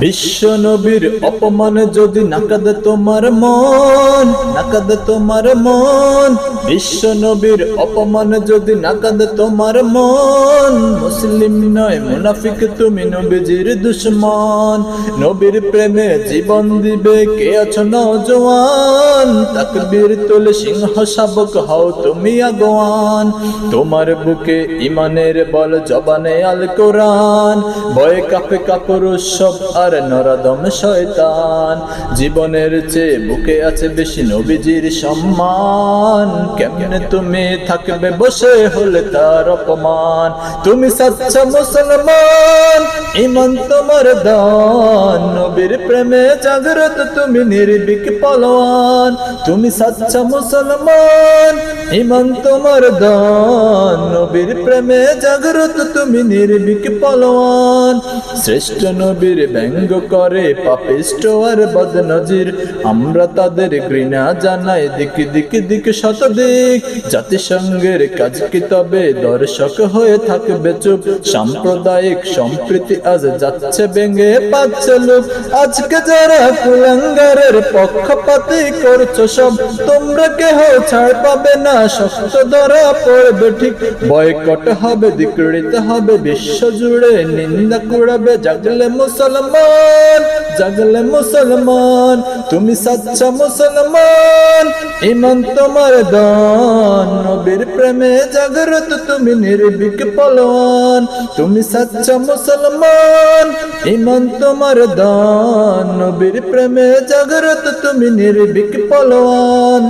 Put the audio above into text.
বিশ্ব নবীর অপমানে যদি নাকাদে তোমার মন, বিশ্ব নবীর অপমানে যদি নাকাদে তোমার মন, মুসলিম নয় মুনাফিক তুমি নবীজির দুশমন। নবীর প্রেমে জীবন দিবে কে আছো নওজোয়ান, তাকবীর তুলে সিংহ শাবক হও তুমি আগুয়ান। তোমার বুকে ইমানের বল জবানে আল কোরআন, ভয়ে কাঁপে কাপুরুষ সব আর নরদম শয়তান। জীবনের চেয়ে বুকে আছে বেশি নবীজির সম্মান, কেমনে তুমি থাকবে বসে হলে তার অপমান। তুমি সচ্চা মুসলমান, ঈমান তোমার দান, নবীর প্রেমে জাগ্রত তুমি নির্ভীক পলোয়ান। তুমি সচ্চা মুসলমান, ঈমান তোমার দান, নবীর প্রেমে জাগ্রত তুমি নির্ভীক পলোয়ান। শ্রেষ্ঠ নবীর ব্যঙ্গ করে পাপিষ্ট আর বদনজির, আমরা তাদের ঘৃণা জানাই দিক শতদিক। জাতিসংঘের কাজ কি তবে দর্শক হয়ে থাকবে চুপ, সাম্প্রদায়িক সম্প্রীতি আজ যাচ্ছে ভেঙে পাচ্ছে লোক। আজকে যারা কুলাঙ্গারের পক্ষপাতী করছো সব, তোমরা কেহ ছাড় পাবে না, শক্ত ধরা পড়বে ঠিক। বয়কট হবে, ধিক্কৃত হবে, বিশ্ব জুড়ে নিন্দা কুড়াবে। জাগলে মুসলমান, জাগলে মুসলমান, তুমি সচ্চা মুসলমান, ঈমান তোমার দান, নবীর প্রেমে জাগ্রত তুমি নির্ভীক পলোয়ান। তুমি সচ্চা মুসলমান, ঈমান তোমার দান, নবীর প্রেমে জাগ্রত তুমি নির্ভীক পলোয়ান।